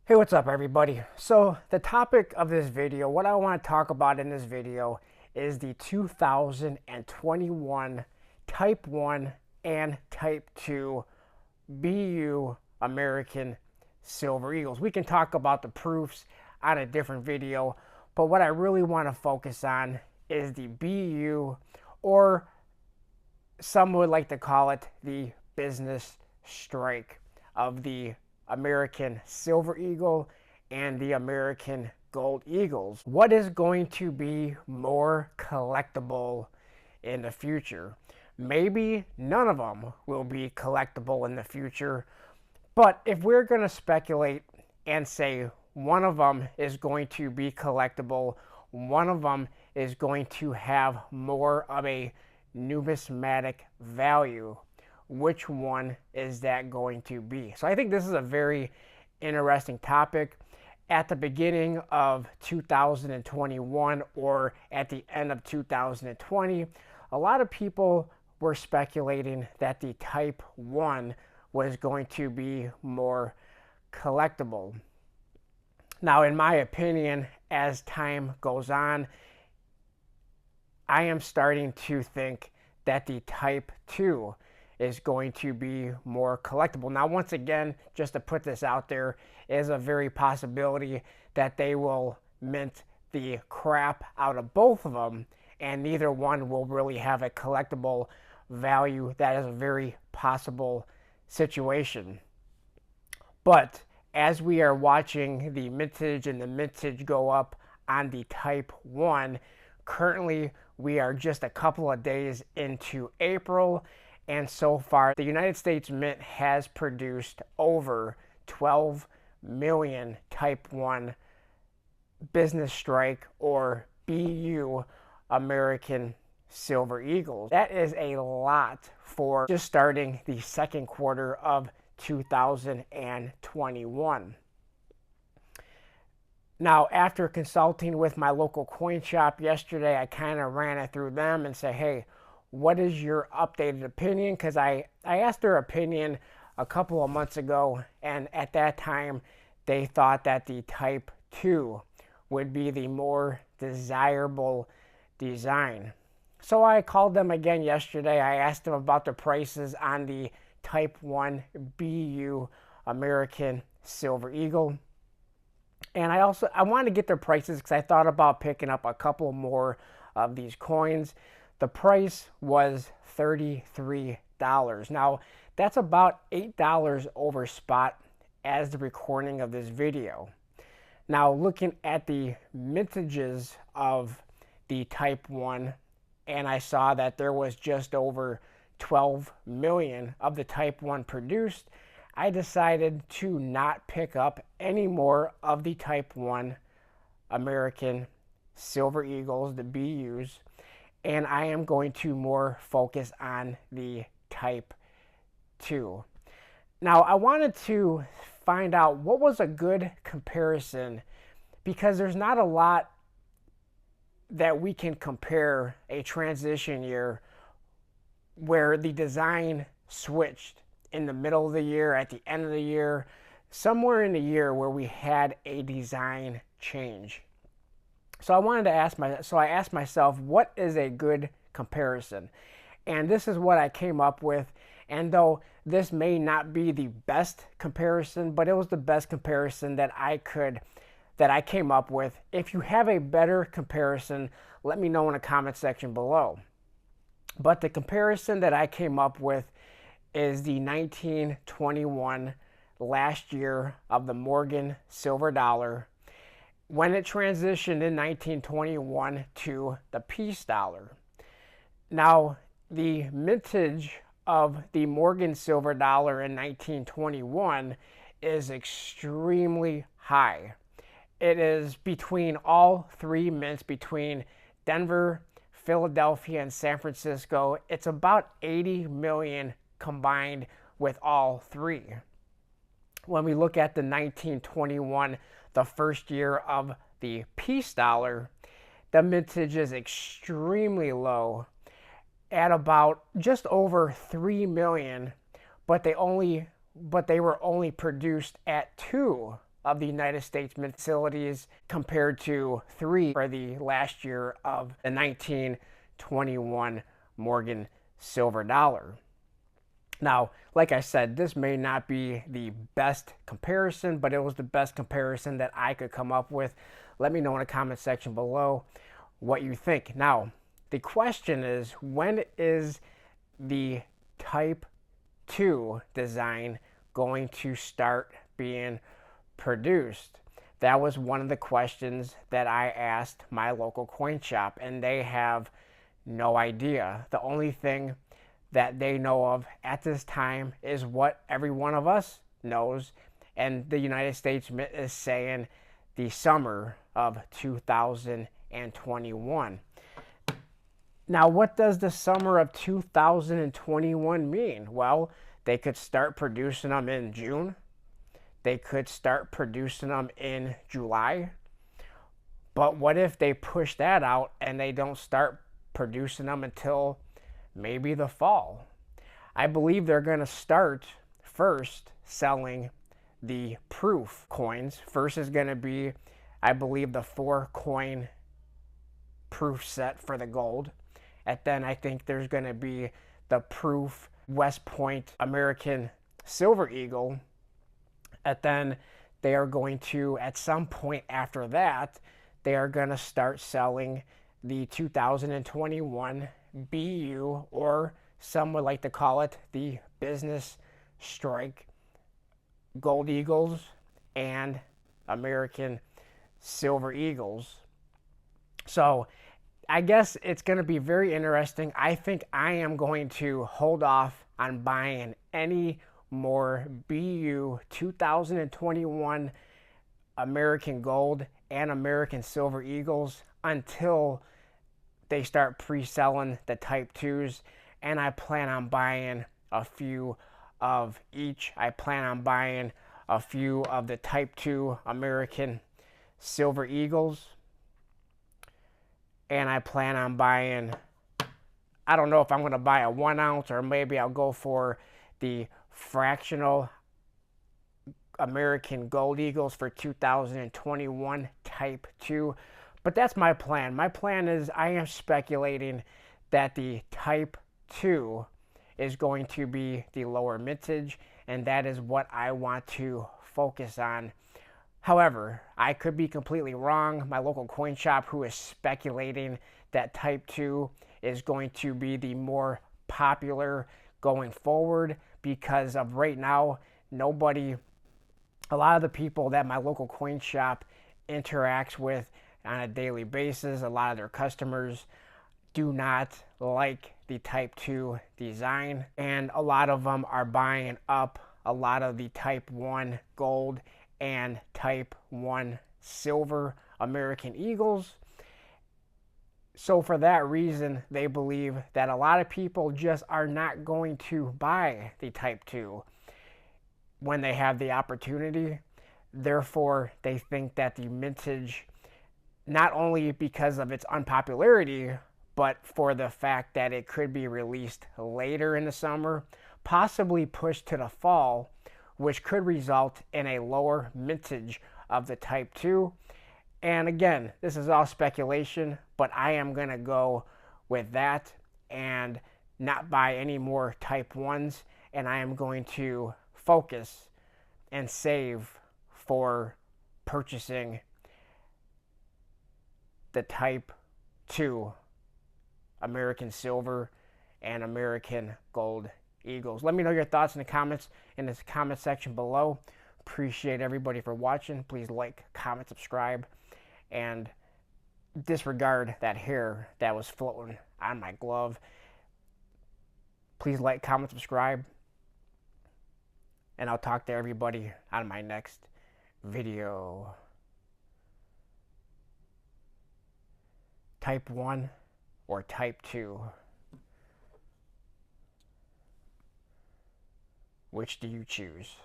Hey, what's up everybody? So the topic of this video, what I want to talk about in this video is the 2021 Type 1 and Type 2 BU American Silver Eagles. We can talk about the proofs on a different video, but what I really want to focus on is the BU, or some would like to call it the business strike of the American Silver Eagle and the American Gold Eagles. What is going to be more collectible in the future? Maybe none of them will be collectible in the future, but if we're going to speculate and say one of them is going to be collectible, one of them is going to have more of a numismatic value, which one is that going to be? So I think this is a very interesting topic. At the beginning of 2021 or at the end of 2020, a lot of people were speculating that the Type 1 was going to be more collectible. Now, in my opinion, as time goes on, I am starting to think that the Type 2 is going to be more collectible. Now, once again, just to put this out there, is a very possibility that they will mint the crap out of both of them, and neither one will really have a collectible value. That is a very possible situation. But as we are watching the mintage and the mintage go up on the Type 1, currently we are just a couple of days into April, and so far, the United States Mint has produced over 12 million Type 1 business strike or BU American Silver Eagles. That is a lot for just starting the second quarter of 2021. Now, after consulting with my local coin shop yesterday, I kind of ran it through them and said, hey, what is your updated opinion? Because I asked their opinion a couple of months ago, and at that time they thought that the Type 2 would be the more desirable design. So I called them again yesterday. I asked them about the prices on the Type 1 BU American Silver Eagle. And I wanted to get their prices because I thought about picking up a couple more of these coins. The price was $33. Now, that's about $8 over spot as the recording of this video. Now, looking at the mintages of the Type 1, and I saw that there was just over 12 million of the Type 1 produced, I decided to not pick up any more of the Type 1 American Silver Eagles, the BUs, and I am going to more focus on the Type 2. Now, I wanted to find out what was a good comparison, because there's not a lot that we can compare a transition year where the design switched in the middle of the year, at the end of the year, somewhere in the year where we had a design change. So I asked myself, what is a good comparison? And this is what I came up with. And though this may not be the best comparison, but it was the best comparison that I came up with. If you have a better comparison, let me know in the comment section below. But the comparison that I came up with is the 1921 last year of the Morgan silver dollar, when it transitioned in 1921 to the peace dollar. Now, the mintage of the Morgan silver dollar in 1921 is extremely high. It is between all three mints, between Denver, Philadelphia, and San Francisco. It's about 80 million combined with all three. When we look at the 1921, the first year of the peace dollar, the mintage is extremely low at about just over 3 million, but they were only produced at 2 of the United States Mint facilities compared to 3 for the last year of the 1921 Morgan silver dollar. Now, like I said, this may not be the best comparison, but it was the best comparison that I could come up with. Let me know in the comment section below what you think. Now, the question is, when is the Type 2 design going to start being produced? That was one of the questions that I asked my local coin shop, and they have no idea. The only thing that they know of at this time is what every one of us knows, and the United States Mint is saying the summer of 2021. Now, what does the summer of 2021 mean? Well, they could start producing them in June. They could start producing them in July. But what if they push that out and they don't start producing them until maybe the fall? I believe they're going to start first selling the proof coins. First is going to be, I believe, the 4-coin proof set for the gold. And then I think there's going to be the proof West Point American Silver Eagle. And then they are going to, at some point after that, they are going to start selling the 2021 BU, or some would like to call it the Business Strike Gold Eagles and American Silver Eagles. So I guess it's going to be very interesting. I think I am going to hold off on buying any more BU 2021 American Gold and American Silver Eagles until they start pre-selling the Type 2s, and I plan on buying a few of each. I plan on buying a few of the Type 2 American Silver Eagles, and I plan on buying, I don't know if I'm going to buy a 1 ounce, or maybe I'll go for the fractional American Gold Eagles for 2021 Type 2. But that's my plan. My plan is, I am speculating that the Type 2 is going to be the lower mintage, and that is what I want to focus on. However, I could be completely wrong. My local coin shop, who is speculating that Type 2 is going to be the more popular going forward, because of right now, a lot of the people that my local coin shop interacts with on a daily basis, a lot of their customers do not like the Type 2 design, and a lot of them are buying up a lot of the Type 1 gold and Type 1 silver American Eagles. So for that reason, they believe that a lot of people just are not going to buy the Type 2 when they have the opportunity. Therefore, they think that the mintage, not only because of its unpopularity, but for the fact that it could be released later in the summer, possibly pushed to the fall, which could result in a lower mintage of the Type 2. And again, this is all speculation, but I am going to go with that and not buy any more Type 1s, and I am going to focus and save for purchasing the Type 2 American Silver and American Gold Eagles. Let me know your thoughts in the comments in the comment section below. Appreciate everybody for watching. Please like, comment, subscribe, and disregard that hair that was floating on my glove. Please like, comment, subscribe, and I'll talk to everybody on my next video. Type 1 or Type 2? Which do you choose?